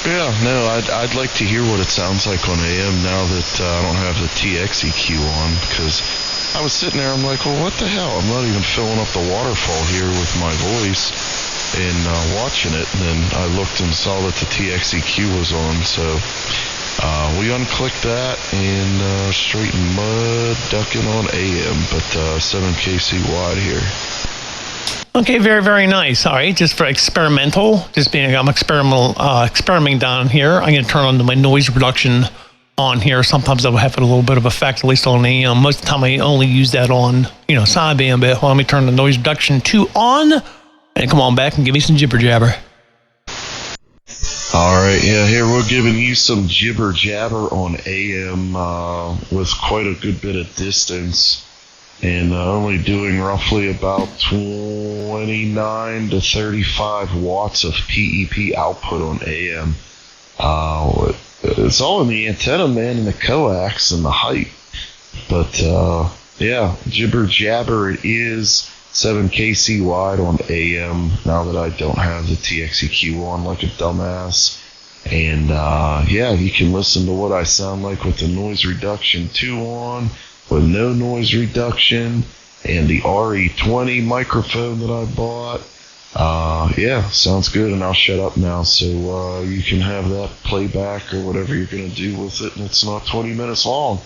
Yeah, no, I'd like to hear what it sounds like on AM now that I don't have the TXEQ on, because I was sitting there, I'm like, well, what the hell? I'm not even filling up the waterfall here with my voice and watching it, and then I looked and saw that the TXEQ was on, so we unclicked that and straight mud ducking on AM, but 7KC wide here. Okay, very, very nice. All right, just for experimental, just being I'm experimenting down here. I'm going to turn on my noise reduction on here. Sometimes that will have a little bit of effect, at least on AM. Most of the time, I only use that on sideband. But let me turn the noise reduction 2 on, and come on back and give me some jibber jabber. All right, yeah, here we're giving you some jibber jabber on AM with quite a good bit of distance. And only doing roughly about 29 to 35 watts of PEP output on AM. It's all in the antenna, man, and the coax and the height. But, yeah, jibber jabber it is. 7KC wide on AM now that I don't have the TXEQ on like a dumbass. And, yeah, you can listen to what I sound like with the noise reduction 2 on. With no noise reduction and the RE20 microphone that I bought. Yeah, sounds good, and I'll shut up now so you can have that playback or whatever you're going to do with it, and it's not 20 minutes long.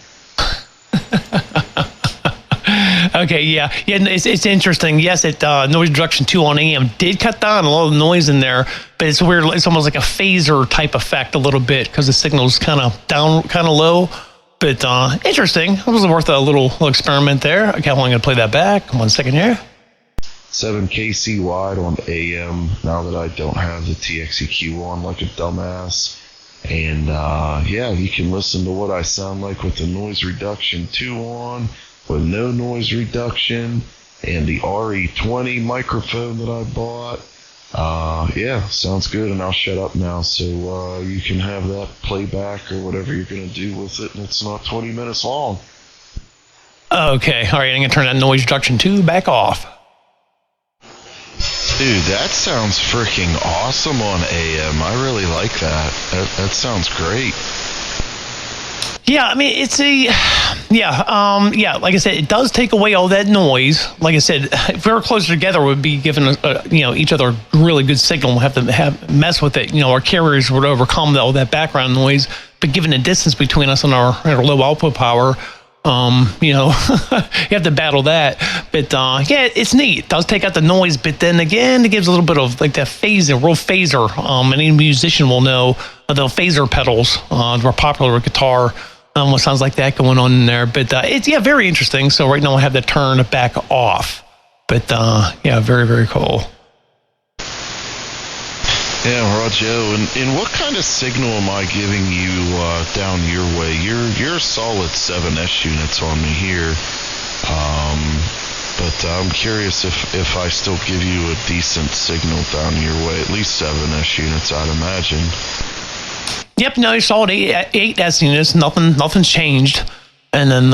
Okay, yeah, it's interesting. Yes, noise reduction 2 on AM did cut down a lot of the noise in there, but it's weird. It's almost like a phaser type effect a little bit because the signal's kind of down, kind of low. But interesting. It was worth a little experiment there. Okay, I'm going to play that back. 1 second here. 7KC wide on AM now that I don't have the TXEQ on like a dumbass. And yeah, you can listen to what I sound like with the noise reduction 2 on, with no noise reduction, and the RE20 microphone that I bought. Yeah, sounds good, and I'll shut up now so you can have that playback or whatever you're going to do with it, and it's not 20 minutes long. Okay, all right, I'm going to turn that noise reduction 2 back off. Dude, that sounds freaking awesome on AM. I really like that. That sounds great. Yeah, I mean, it's like I said, it does take away all that noise. Like I said, if we were closer together, we'd be giving each other a really good signal. We'll have to mess with it. Our carriers would overcome all that background noise. But given the distance between us and our low output power, you have to battle that. But yeah, it's neat. It does take out the noise, but then again, it gives a little bit of like that phaser, real phaser. Any musician will know the phaser pedals. They're popular with guitar. What sounds like that going on in there, but it's very interesting. So right now I have that turned back off, but yeah, very, very cool. Yeah, Roger. And what kind of signal am I giving you down your way? You're solid 7S units on me here, but I'm curious if I still give you a decent signal down your way, at least 7S units, I'd imagine. Yep, no, it's solid 8S units. Nothing's changed. And then,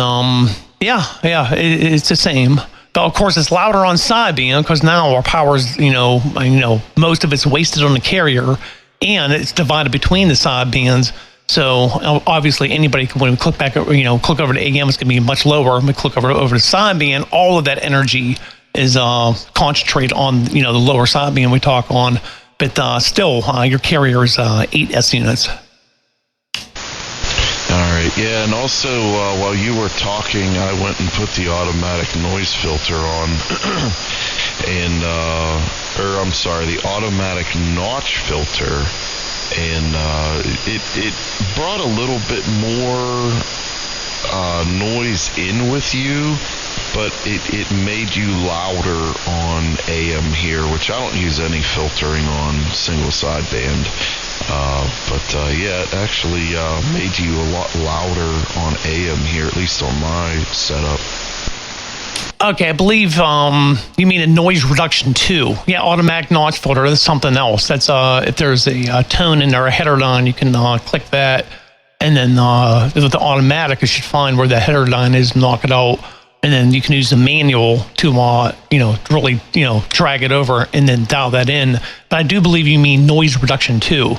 it's the same. But of course, it's louder on sideband because now our power's, most of it's wasted on the carrier, and it's divided between the sidebands. So obviously, anybody when we click back, click over to AM, it's going to be much lower. When we click over to sideband, all of that energy is concentrated on the lower sideband we talk on. But still, your carrier is 8S units. All right, yeah, and also while you were talking, I went and put the automatic noise filter on, and the automatic notch filter, and it brought a little bit more noise in with you, but it made you louder on AM here, which I don't use any filtering on single sideband. But it actually made you a lot louder on AM here, at least on my setup. Okay, I believe you mean a noise reduction 2. Yeah, automatic notch filter, that's something else. That's if there's a tone in there, a header line, you can click that. And then with the automatic, you should find where the header line is, knock it out. And then you can use the manual to, really, drag it over and then dial that in. But I do believe you mean noise reduction 2.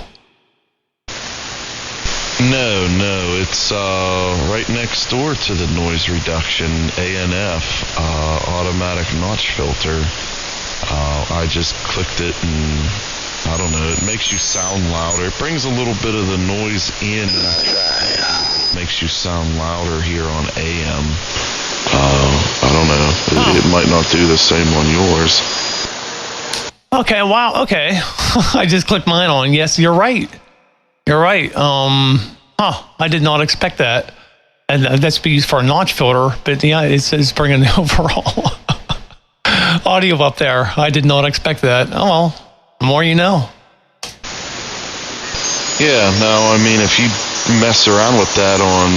No, it's right next door to the noise reduction ANF automatic notch filter. I just clicked it and I don't know, it makes you sound louder. It brings a little bit of the noise in. Makes you sound louder here on AM. I don't know. It might not do the same on yours. Okay, wow, okay. I just clicked mine on. Yes, you're right. You're right. I did not expect that. And that's be used for a notch filter, but yeah, it says bringing the overall audio up there. I did not expect that. Oh, well, the more you know. Yeah, no, I mean, if you mess around with that on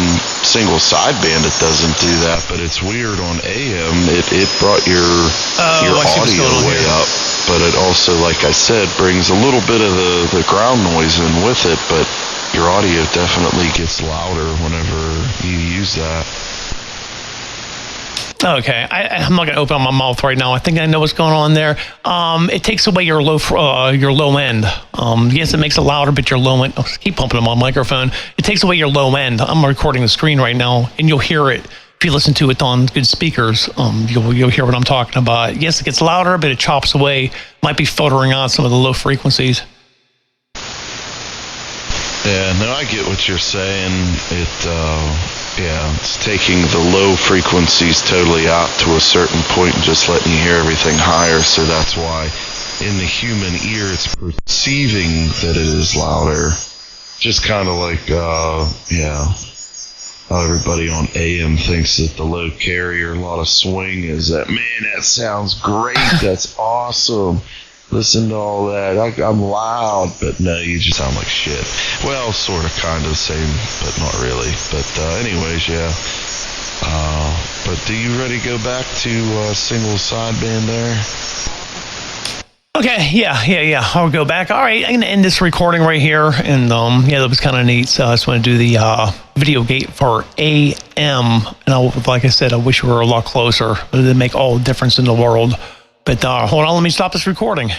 single sideband, it doesn't do that, but it's weird on AM. It brought your audio way up, but it also, like I said, brings a little bit of the ground noise in with it, but your audio definitely gets louder whenever you use that. Okay, I'm not going to open up my mouth right now. I think I know what's going on there. It takes away your low end. Yes, it makes it louder, but your low end. Oh, keep pumping on my microphone. It takes away your low end. I'm recording the screen right now, and you'll hear it if you listen to it on good speakers. You'll hear what I'm talking about. Yes, it gets louder, but it chops away. Might be filtering out some of the low frequencies. Yeah, no, I get what you're saying. It's taking the low frequencies totally out to a certain point and just letting you hear everything higher. So that's why in the human ear, it's perceiving that it is louder. Just kind of like, how everybody on AM thinks that the low carrier, a lot of swing is that, man, that sounds great. That's awesome. Listen to all that. I'm loud, but no, you just sound like shit. Well, sort of, kind of the same, but not really. But anyways, yeah. But do you ready to go back to single sideband there? Okay, yeah. I'll go back. All right, I'm going to end this recording right here. And that was kind of neat. So I just want to do the video gate for AM. And like I said, I wish we were a lot closer. It would make all the difference in the world. But hold on, let me stop this recording.